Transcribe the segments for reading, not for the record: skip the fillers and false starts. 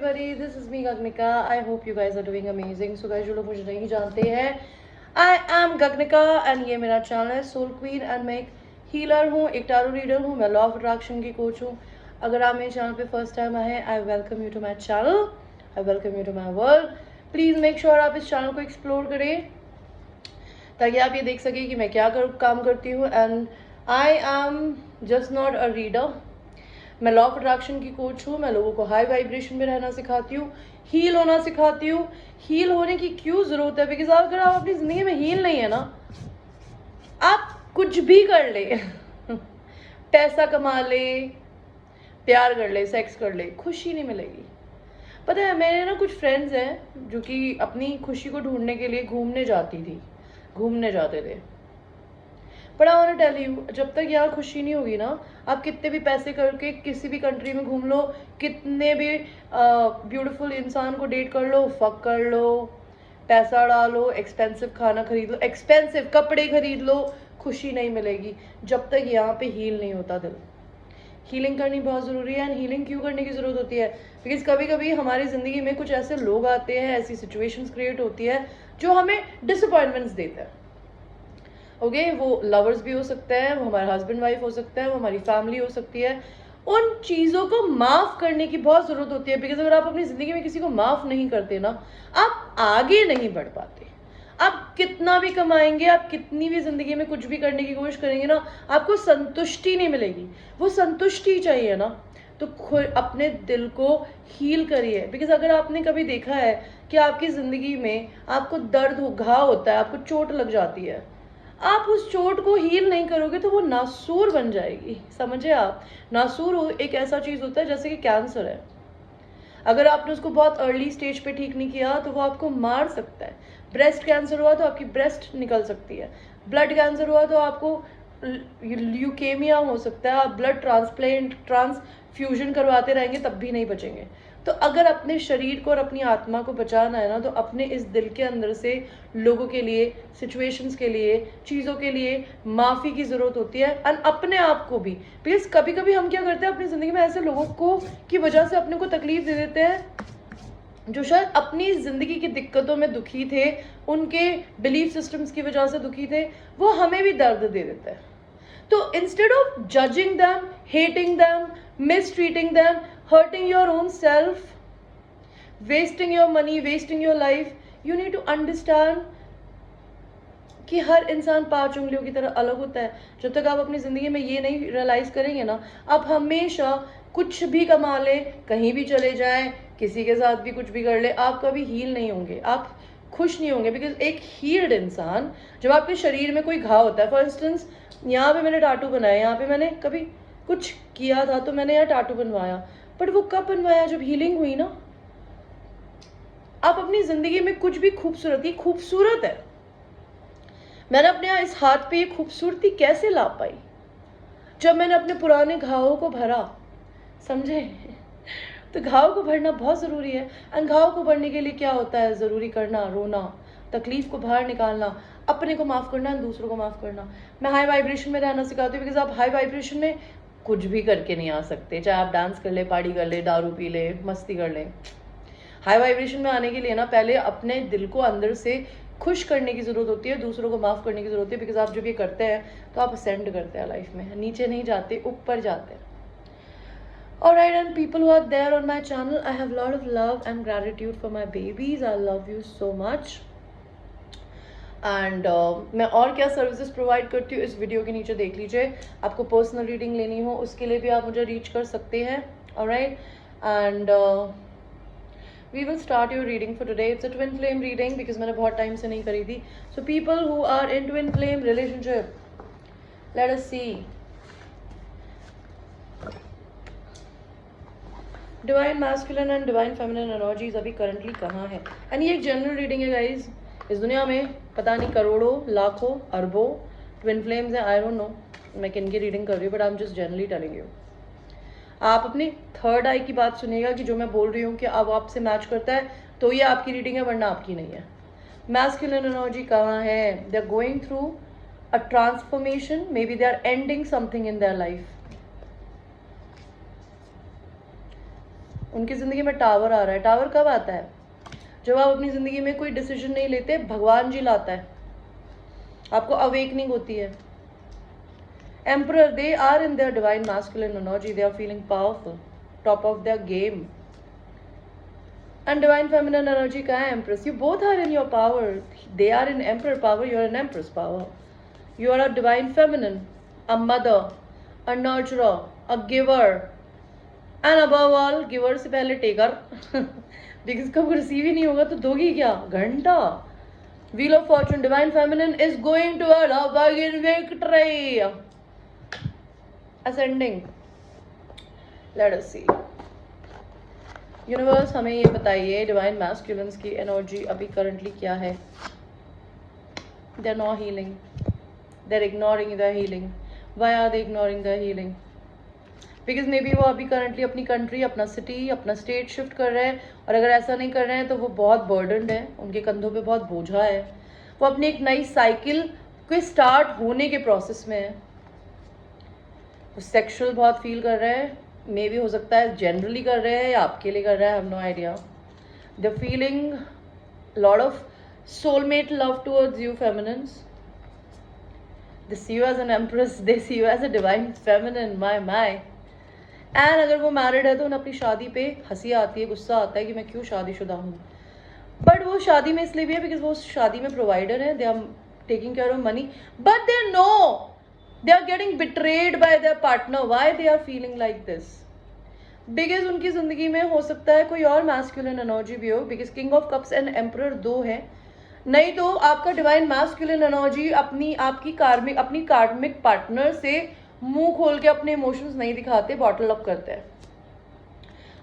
everybody, this is me Gagnika. I hope you guys are doing amazing. So guys, जो लोग मुझे नहीं जानते हैं, I am Gagnika and ये मेरा चैनल है Soul Queen and मैं एक हीलर हूँ, एक टारो रीडर हूँ, मैं लॉ ऑफ अट्रैक्शन की कोच हूँ. अगर आप मेरे चैनल पे फर्स्ट टाइम आए हैं, I welcome you to my channel. I welcome you to my world. Please make sure आप इस चैनल को एक्सप्लोर करें ताकि आप ये देख सकें कि मैं क्या काम करती हूँ. And I am just not a reader. मैं लॉ ऑफ अट्रैक्शन की कोच हूँ. मैं लोगों को हाई वाइब्रेशन में रहना सिखाती हूँ, हील होना सिखाती हूँ. हील होने की क्यों ज़रूरत है? बिकॉज अगर आप अपनी ज़िंदगी में हील नहीं है ना, आप कुछ भी कर ले पैसा कमा ले, प्यार कर ले, सेक्स कर ले, खुशी नहीं मिलेगी. पता है, मेरे ना कुछ फ्रेंड्स हैं जो कि अपनी खुशी को ढूंढने के लिए घूमने जाते थे. But I want to tell you, जब तक यहाँ खुशी नहीं होगी ना, आप कितने भी पैसे करके किसी भी कंट्री में घूम लो, कितने भी ब्यूटीफुल इंसान को डेट कर लो, फक कर लो, पैसा डालो, एक्सपेंसिव खाना खरीद लो, एक्सपेंसिव कपड़े खरीद लो, खुशी नहीं मिलेगी जब तक यहाँ पे हील नहीं होता दिल. हीलिंग करनी बहुत ज़रूरी है. एंड हीलिंग क्यों करने की ज़रूरत होती है? बिकॉज कभी कभी हमारी ज़िंदगी में कुछ ऐसे लोग आते हैं, ऐसी सिचुएशंस क्रिएट होती है जो हमें डिसअपॉइंटमेंट्स देते हैं. ओके, वो लवर्स भी हो सकते हैं, वो हमारा हस्बैंड वाइफ हो सकता है, वो हमारी फैमिली हो सकती है. उन चीज़ों को माफ़ करने की बहुत ज़रूरत होती है. बिकॉज अगर आप अपनी ज़िंदगी में किसी को माफ़ नहीं करते ना, आप आगे नहीं बढ़ पाते. आप कितना भी कमाएंगे, आप कितनी भी ज़िंदगी में कुछ भी करने की कोशिश करेंगे ना, आपको संतुष्टि नहीं मिलेगी. वो संतुष्टि चाहिए ना, तो अपने दिल को हील करिए. बिकॉज अगर आपने कभी देखा है कि आपकी ज़िंदगी में आपको दर्द घाव होता है, आपको चोट लग जाती है, आप उस चोट को हील नहीं करोगे तो वो नासूर बन जाएगी. समझे आप? नासूर एक ऐसा चीज़ होता है जैसे कि कैंसर है. अगर आपने उसको बहुत अर्ली स्टेज पे ठीक नहीं किया तो वो आपको मार सकता है. ब्रेस्ट कैंसर हुआ तो आपकी ब्रेस्ट निकल सकती है. ब्लड कैंसर हुआ तो आपको ल्यूकेमिया हो सकता है. आप ब्लड ट्रांसफ्यूजन करवाते रहेंगे तब भी नहीं बचेंगे. तो अगर अपने शरीर को और अपनी आत्मा को बचाना है ना, तो अपने इस दिल के अंदर से लोगों के लिए, सिचुएशंस के लिए, चीज़ों के लिए माफ़ी की ज़रूरत होती है. एंड अपने आप को भी. बिकॉज कभी कभी हम क्या करते हैं, अपनी ज़िंदगी में ऐसे लोगों को की वजह से अपने को तकलीफ दे देते हैं जो शायद अपनी ज़िंदगी की दिक्कतों में दुखी थे, उनके बिलीफ सिस्टम्स की वजह से दुखी थे, वो हमें भी दर्द दे देते हैं. तो instead of judging them, hating them, mistreating them, hurting your own self, wasting your money, wasting your life, you need to understand कि हर इंसान 5 उंगलियों की तरह अलग होता है. जब तक आप अपनी ज़िंदगी में ये नहीं रियलाइज़ करेंगे ना, आप हमेशा कुछ भी कमा लें, कहीं भी चले जाएं, किसी के साथ भी कुछ भी कर ले, आप कभी हील नहीं होंगे, आप खुश नहीं होंगे. बिकॉज एक हील्ड इंसान, जब आपके शरीर में कोई घाव होता है, फॉर इंस्टेंस यहाँ पे मैंने टाटू बनाया, यहाँ पे मैंने कभी कुछ किया था तो मैंने यहाँ टाटू बनवाया, बट वो कब बनवाया? जब हीलिंग हुई ना. आप अपनी जिंदगी में कुछ भी खूबसूरत है. मैंने अपने यहाँ इस हाथ पे ये खूबसूरती कैसे ला पाई? जब मैंने अपने पुराने घावों को भरा. समझे? तो घाव को भरना बहुत ज़रूरी है. एंड घाव को भरने के लिए क्या होता है? ज़रूरी करना, रोना, तकलीफ को बाहर निकालना, अपने को माफ़ करना, दूसरों को माफ़ करना. मैं हाई वाइब्रेशन में रहना सिखाती हूँ. बिकॉज आप हाई वाइब्रेशन में कुछ भी करके नहीं आ सकते. चाहे आप डांस कर ले, पार्टी कर ले, दारू पी ले, मस्ती कर ले. हाई वाइब्रेशन में आने के लिए ना, पहले अपने दिल को अंदर से खुश करने की ज़रूरत होती है, दूसरों को माफ़ करने की ज़रूरत है. बिकॉज आप जब ये करते हैं तो आप असेंड करते हैं लाइफ में, नीचे नहीं जाते, ऊपर जाते हैं. Alright, and people who are there on my channel, I have a lot of love and gratitude for my babies. I love you so much. And मैं और क्या सर्विसेज प्रोवाइड करती हूँ इस वीडियो के नीचे देख लीजिए. आपको पर्सनल रीडिंग लेनी हो उसके लिए भी आप मुझे रीच कर सकते हैं. Alright, and we will start your reading for today. It's a twin flame reading because मैंने बहुत टाइम से नहीं करी थी. So people who are in twin flame relationship, let us see divine masculine and divine feminine energies अभी currently कहाँ है. And ये एक जनरल रीडिंग है गाइज. इस दुनिया में पता नहीं करोड़ों, लाखों, अरबों ट्विन फ्लेम्स हैं. आई डोंट नो मैं किन की रीडिंग कर रही हूँ, but I am just generally telling you. आप अपनी थर्ड आई की बात सुनिएगा कि जो मैं बोल रही हूँ कि अब आपसे मैच करता है तो ये आपकी रीडिंग है, वरना आपकी नहीं है. मैस्कुलिन एनर्जी कहाँ है? They are going through a transformation. May be they are ending something in their life. उनकी ज़िंदगी में टावर आ रहा है। टावर कब आता है? जब आप अपनी ज़िंदगी में कोई डिसीजन नहीं लेते, भगवान जी लाता है, आपको अवेकनिंग होती है। Emperor, they are in their divine masculine energy, they are feeling powerful, top of their game. And divine feminine energy का है empress. You both are in your power, they are in emperor power, you are in empress power. You are a divine feminine, a mother, a nurturer, a giver, and above all, giver से पहले taker, because कब receive ही नहीं होगा तो दोगी क्या? घंटा. Wheel of Fortune, divine feminine is going toward a bargain victory. Ascending. Let us see. Universe हमें ये बताइए divine masculines की energy अभी currently क्या है? They are not healing. They're ignoring the healing. Why are they ignoring the healing? Because maybe वो अभी currently अपनी country, अपना city, अपना state shift कर रहे हैं, और अगर ऐसा नहीं कर रहे हैं तो वो बहुत burdened है, उनके कंधों पे बहुत बोझा है, वो अपनी एक नई cycle के start होने के process में है। वो sexual बहुत feel कर रहे हैं, maybe हो सकता है generally कर रहे हैं या आपके लिए कर रहे हैं, I have no idea. They're feeling lot of soulmate love towards you feminines. They see you as an empress, they see you as a divine feminine, my. And अगर वो married है तो उन्हें अपनी शादी पे हंसी आती है, गुस्सा आता है कि मैं क्यों शादीशुदा हूँ। But वो शादी में इसलिए भी है because वो शादी में provider है, they are taking care of money, but they know they are getting betrayed by their partner. Why they are feeling like this? Because उनकी ज़िंदगी में हो सकता है कोई और masculine energy भी हो, because King of Cups and Emperor दो है, नहीं तो आपका डिवाइन मैस्कुलिन एनर्जी अपनी कार्मिक पार्टनर से मुंह खोल के अपने इमोशंस नहीं दिखाते, बॉटल अप करते हैं।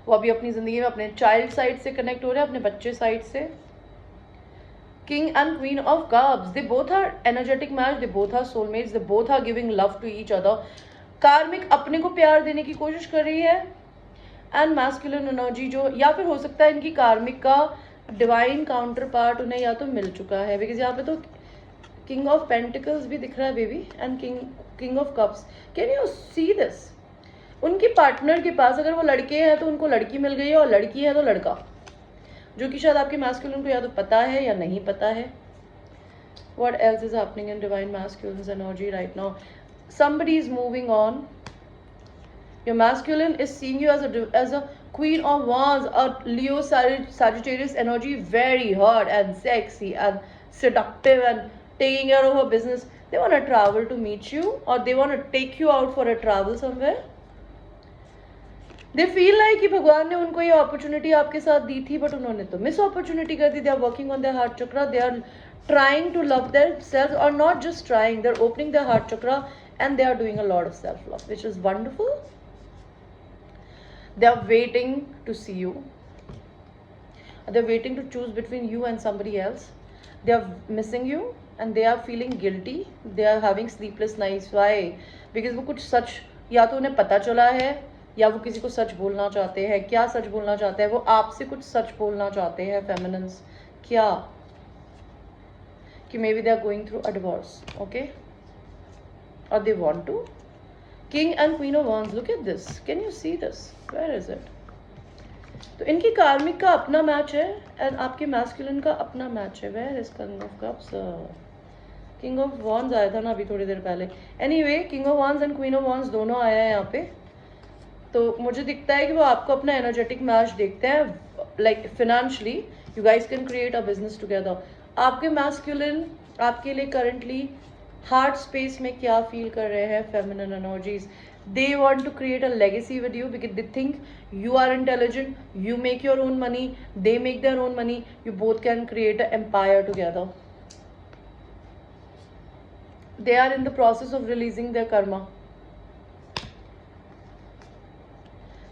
वो अभी अपनी जिंदगी में अपने चाइल्ड साइड से कनेक्ट हो रहे हैं, अपने बच्चे साइड से। King and queen of cups, they both are energetic match, they both are soulmates, they both are giving love to each other. Karmic अपने को प्यार देने की कोशिश कर रही है, एंड मैस्कुलिन एनर्जी जो, या फिर हो सकता है इनकी कार्मिक का डिवाइन काउंटर पार्ट उन्हें या तो मिल चुका है, बिकॉज यहाँ पे तो किंग ऑफ पेंटिकल्स भी दिख रहा है baby, and king of cups. Can you see this? उनके पार्टनर के पास अगर वो लड़के हैं तो उनको लड़की मिल गई है, और लड़की है तो लड़का, जो कि शायद आपके मैस्कुलिन को या तो पता है या नहीं पता है। What else is happening in divine masculines energy right now? Somebody is moving on. Your masculine is seeing you as a Queen of Wands, a Leo Sagittarius energy, very hot and sexy and seductive and taking care of her business. They want to travel to meet you, or they want to take you out for a travel somewhere. They feel like कि भगवान ने उनको ये opportunity आपके साथ दी थी, but उन्होंने तो मिस अपॉर्चुनिटी कर दी. They are working on their heart chakra. They are trying to love themselves, or not just trying. They are opening their heart chakra and they are doing a lot of self-love, which is wonderful. They are waiting to see you. They are waiting to choose between you and somebody else. They are missing you and they are feeling guilty. They are having sleepless nights. Why? Because वो कुछ सच या तो उन्हें पता चला है, या वो किसी को सच बोलना चाहते हैं. क्या सच बोलना चाहते हैं? वो आपसे कुछ सच बोलना चाहते हैं फेमिनिन्स. क्या? कि maybe they are going through a divorce, okay? Or they want to. King and Queen of Wands, look at this. Can you see this? Where is it? तो इनकी कार्मिक का अपना मैच है एंड आपके मैस्कुलिन का अपना मैच है. Where is King of Cups? King of Wands आया था ना अभी थोड़ी देर पहले. Anyway, King of Wands and Queen of Wands दोनों आया है यहाँ पे. तो मुझे दिखता है कि वो आपको अपना एनर्जेटिक मैच देखते हैं. Like financially you guys can create a business together. आपके मैस्कुलिन आपके लिए करंटली हार्ट स्पेस में क्या फील कर रहे हैं? Feminine energies. They want to create a legacy with you because they think you are intelligent, you make your own money, they make their own money, you both can create an empire together. They are in the process of releasing their karma.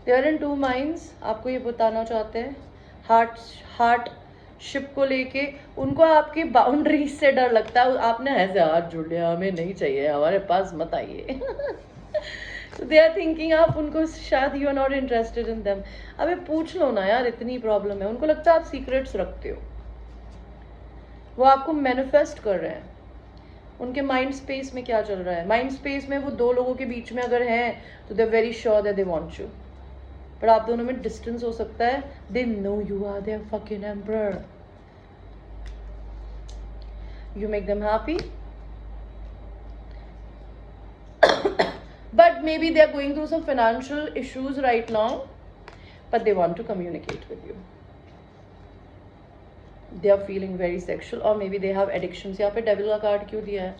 They are in two minds. आपको ये बताना चाहते हैं heart ship को लेके उनको आपकी boundaries से डर लगता है. आपने ऐसे हाथ जोड़ लिया, हमें नहीं चाहिए, हमारे पास मत आइए. दे आर थिंकिंग आप उनको शायद you are not interested in them. अबे पूछ लो ना यार, इतनी प्रॉब्लम है. उनको लगता है आप सीक्रेट्स रखते हो. वो आपको मैनिफेस्ट कर रहे हैं. उनके माइंड स्पेस में क्या चल रहा है? माइंड स्पेस में वो दो लोगों के बीच में अगर हैं तो they are very sure that they want you, but आप दोनों में डिस्टेंस हो सकता है. They know you are their fucking emperor. You make them happy, but maybe they are going through some financial issues right now, but they want to communicate with you. They are feeling very sexual, or maybe they have addictions. यहाँ पे devil का card क्यों दिया है?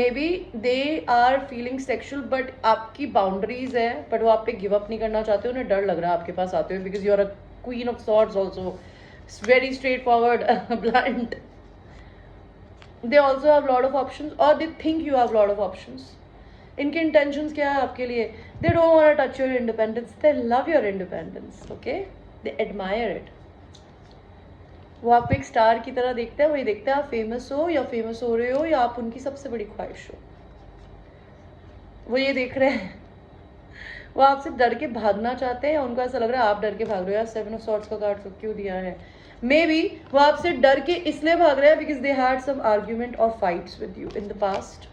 Maybe they are feeling sexual, but आपकी boundaries है, but वो आप पे give up नहीं करना चाहते, उन्हें डर लग रहा है आपके पास आते हुए, because you are a queen of swords also. It's very straightforward, blunt. They also have lot of options, or they think you have lot of options. इनके intentions क्या है आपके लिए? They don't want to touch your independence. They love your independence. Okay? They admire it. वो आपको एक star की तरह देखते हैं. वही देखते हैं आप फेमस हो या फेमस हो रहे हो या आप उनकी सबसे बड़ी ख्वाहिश हो. वो ये देख रहे हैं. वो आपसे डर के भागना चाहते हैं या उनको ऐसा लग रहा है आप डर के भाग रहे हो. यार 7 of Swords का कार्ड क्यों दिया है? मे बी वो आपसे डर के इसलिए भाग रहे हैं because they had some argument और fights with you in the past.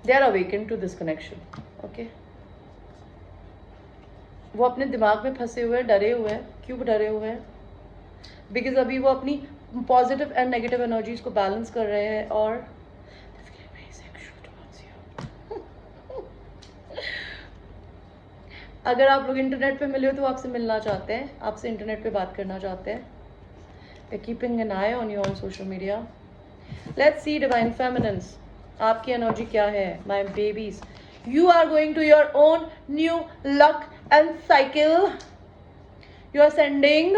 They are awaken to this connection. Okay, वो अपने दिमाग में फंसे हुए हैं, डरे हुए हैं. क्यों डरे हुए हैं? बिकॉज अभी वो अपनी पॉजिटिव एंड नेगेटिव एनर्जीज को बैलेंस कर रहे हैं और अगर आप लोग इंटरनेट पे मिले हो तो आपसे मिलना चाहते हैं, आपसे इंटरनेट पे बात करना चाहते हैं. They're keeping an eye on you on social media. Let's see divine feminines. आपकी एनर्जी क्या है? My babies, you are going to your own new luck and cycle. You are sending.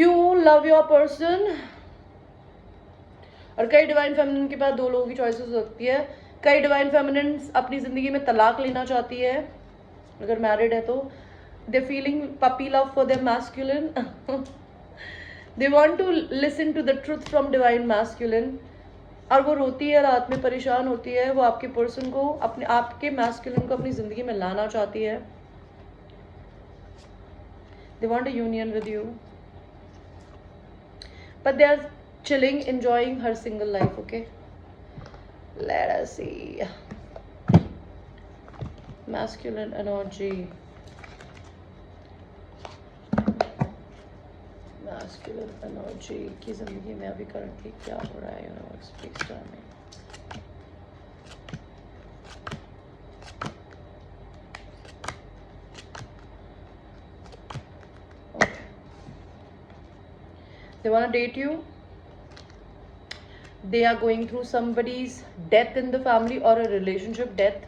You love your person. और कई divine feminine के पास 2 लोगों की choice हो सकती है. कई डिवाइन फेमिनिन अपनी जिंदगी में तलाक लेना चाहती है अगर मैरिड है तो. They feeling puppy love for their masculine. They want to listen to the truth from divine masculine. और वो रोती है रात में, परेशान होती है. वो आपके पर्सन को, अपने आपके मैस्कुलिन को अपनी जिंदगी में लाना चाहती है. They want a union with you, but they are chilling, enjoying her single life. Okay, let us see masculine energy. Masculine energy की जिंदगी में अभी करंटली क्या हो रहा है universe please tell me. They want to date you. They are going through somebody's death in the family or a relationship death.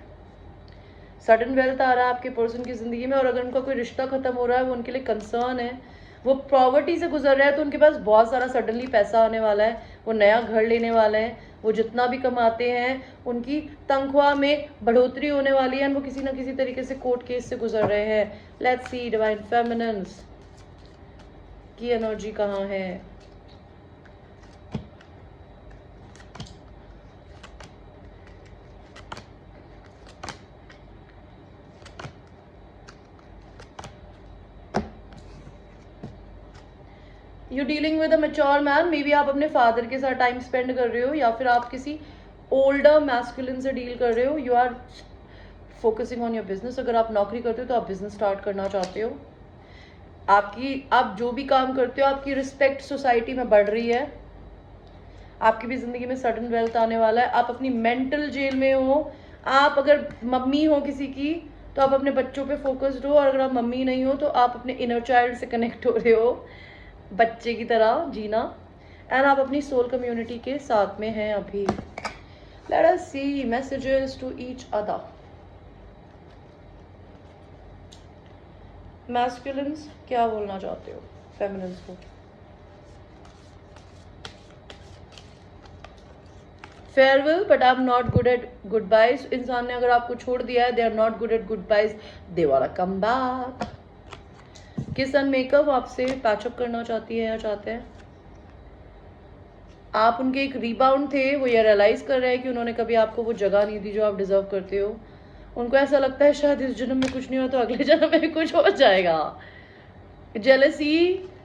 Sudden wealth आ रहा है आपके पर्सन की जिंदगी में और अगर उनका कोई रिश्ता खत्म हो रहा है वो उनके लिए कंसर्न है. वो पॉवर्टी से गुजर रहा है तो उनके पास बहुत सारा सडनली पैसा आने वाला है. वो नया घर लेने वाले हैं. वो जितना भी कमाते हैं उनकी तनख्वाह में बढ़ोतरी होने वाली है. वो किसी ना किसी तरीके से कोर्ट केस से गुजर रहे हैं. लेट्स सी डिवाइन फेमिनिन्स की एनर्जी कहाँ है. You dealing with a mature man. May be आप अपने फादर के साथ टाइम स्पेंड कर रहे हो या फिर आप किसी ओल्डर मैस्कुलिन से डील कर रहे हो. You are focusing on your business. अगर आप नौकरी करते हो तो आप बिजनेस स्टार्ट करना चाहते हो. आप जो भी काम करते हो आपकी रिस्पेक्ट सोसाइटी में बढ़ रही है. आपकी भी जिंदगी में सडन वेल्थ आने वाला है. आप अपनी मेंटल जेल में हो. आप अगर मम्मी हो किसी की तो आप अपने बच्चों पे फोकस्ड हो और अगर आप मम्मी नहीं हो तो आप अपने इनर चाइल्ड से कनेक्ट हो रहे हो, बच्चे की तरह जीना. एंड आप अपनी सोल कम्युनिटी के साथ में हैं अभी. Let us see messages to each other. Masculines क्या बोलना चाहते हो फेमिनिन्स को? Farewell but I am not good at goodbyes. इंसान ने अगर आपको छोड़ दिया है, they are not good at goodbyes, they want to come back. Kiss and make up आपसे पैचअप करना चाहती है या चाहते हैं. आप उनके एक रीबाउंड थे. वो ये रियलाइज कर रहे हैं कि उन्होंने कभी आपको वो जगह नहीं दी जो आप डिजर्व करते हो. उनको ऐसा लगता है शायद इस जन्म में कुछ नहीं हो तो अगले जन्म में भी कुछ हो जाएगा. जेलसी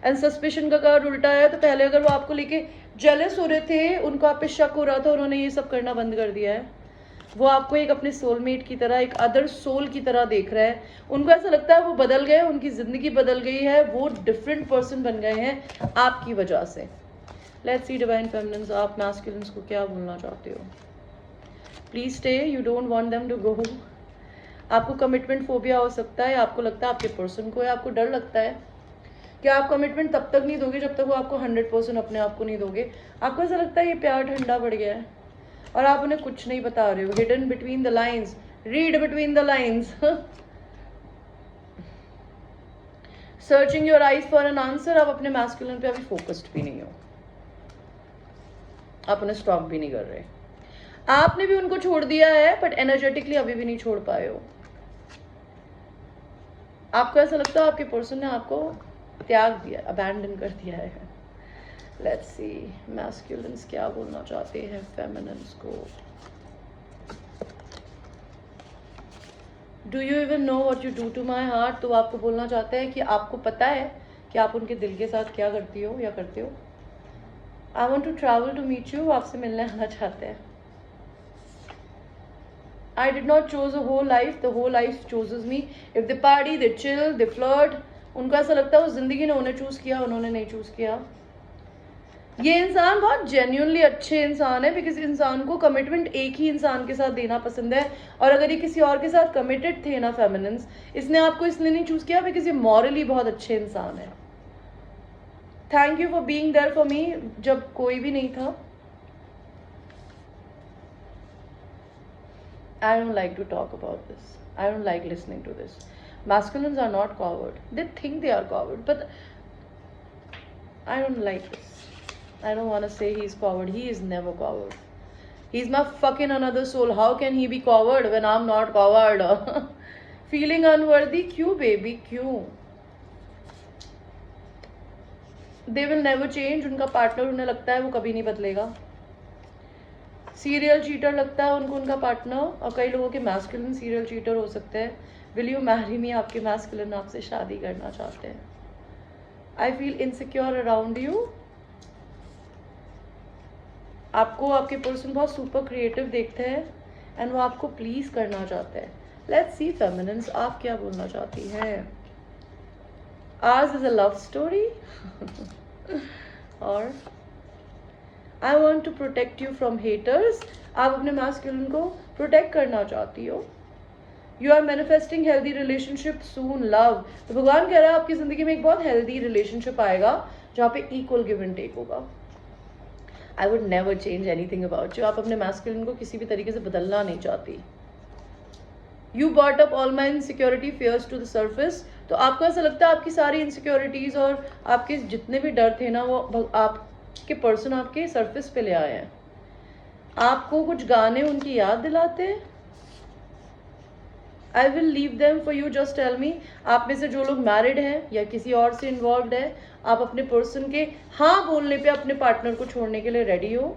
एंड सस्पिशन का कार्ड उल्टा है. तो पहले अगर वो आपको लेके जेलस हो रहे थे, उनको आप पे शक हो रहा था, उन्होंने ये सब करना बंद कर दिया है. वो आपको एक अपने सोलमेट की तरह, एक अदर सोल की तरह देख रहा है। उनको ऐसा लगता है वो बदल गए, उनकी ज़िंदगी बदल गई है, वो डिफरेंट पर्सन बन गए हैं आपकी वजह से। लेट्स सी डिवाइन फेमिनिन्स, आप मैस्कुलिन्स को क्या बोलना चाहते हो? Please stay, you don't want them to go. आपको कमिटमेंट फोबिया हो सकता है, आपको लगता है आपके पर्सन को है, आपको डर लगता है कि आप कमिटमेंट तब तक नहीं दोगे जब तक वो आपको 100% अपने आप को नहीं दोगे। आपको ऐसा लगता है ये प्यार ठंडा पड़ गया है और आप उन्हें कुछ नहीं बता रहे हो। Hidden between the lines, read between the lines. Searching your eyes for an answer. आप अपने मैस्कुलिन पे अभी फोकस्ड भी नहीं हो, आप उन्हें स्टॉप भी नहीं कर रहे। आपने भी उनको छोड़ दिया है बट एनर्जेटिकली अभी भी नहीं छोड़ पाए हो। आपको ऐसा लगता है आपके पर्सन ने आपको त्याग दिया, अबैंडन कर दिया है। लेट्स सी मैस्कुलिन्स क्या बोलना चाहते हैं फेमिनिन्स को। Do you even know what you do to my heart. तो आपको बोलना चाहते हैं कि आपको पता है कि आप उनके दिल के साथ क्या करती हो या करते हो। I want to travel to meet you, आपसे मिलने आना चाहते हैं। I did not choose a whole life, the whole life chooses me. If they party, they chill, they flirt. उनका ऐसा लगता है उस जिंदगी ने उन्हें चूज किया, उन्होंने नहीं चूज किया। ये इंसान बहुत जेन्युइनली अच्छे इंसान है, बिकॉज इंसान को कमिटमेंट एक ही इंसान के साथ देना पसंद है। और अगर ये किसी और के साथ कमिटेड थे ना फेमिनिन्स, इसने आपको इसलिए नहीं चूज किया बिकॉज ये मॉरली बहुत अच्छे इंसान है। Thank you for being there for me जब कोई भी नहीं था। I don't like to talk about this. I don't like listening to this. Masculines are not coward. They think they are coward, but I don't like this. I don't want to say he's coward. He is never coward. He's my fucking another soul. How can he be coward when I'm not coward? Feeling unworthy? क्यों baby? क्यों? They will never change. उनका partner उन्हें लगता है वो कभी नहीं बदलेगा। सीरियल चीटर लगता है उनको उनका पार्टनर, और कई लोगों के मैस्कुलिन सीरियल चीटर हो सकते हैं। विल यू मैरी मी, आपके मैस्कुलिन आपसे शादी करना चाहते हैं। I feel insecure around you. आपको आपके पर्सन बहुत सुपर क्रिएटिव देखते हैं एंड वो आपको प्लीज करना चाहते हैं। लेट्स सी फेमिनिन्स, आप क्या बोलना चाहती हैं। आज इज अ लव स्टोरी और I want to protect you from haters. आप अपने मैस्कुलिन को प्रोटेक्ट करना चाहती हो। You are manifesting healthy relationship soon, love. तो भगवान कह रहा है आपकी जिंदगी में एक बहुत हेल्दी रिलेशनशिप आएगा जहाँ पे इक्वल गिव एंड टेक होगा। I would never change anything about you. आप अपने मैस्कुलिन को किसी भी तरीके से बदलना नहीं चाहती। You brought up all my insecurity fears to the surface. तो आपको ऐसा लगता है आपकी सारी इनसिक्योरिटीज और आपके जितने भी डर थे ना वो आप के पर्सन आपके सरफेस पे ले आए हैं। आपको कुछ गाने उनकी याद दिलाते हैं। I will leave them for you, just tell me. आप में से जो लोग मैरिड हैं या किसी और से इन्वॉल्व है, आप अपने पर्सन के हाँ बोलने पे अपने पार्टनर को छोड़ने के लिए रेडी हो।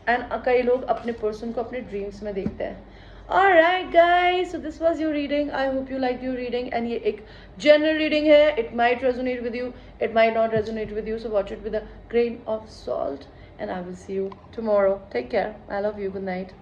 एंड कई लोग अपने पर्सन को अपने ड्रीम्स में देखते हैं। Alright guys, so this was your reading. I hope you liked your reading. And ये एक general reading है. It might resonate with you. It might not resonate with you. So watch it with a grain of salt. And I will see you tomorrow. Take care. I love you. Good night.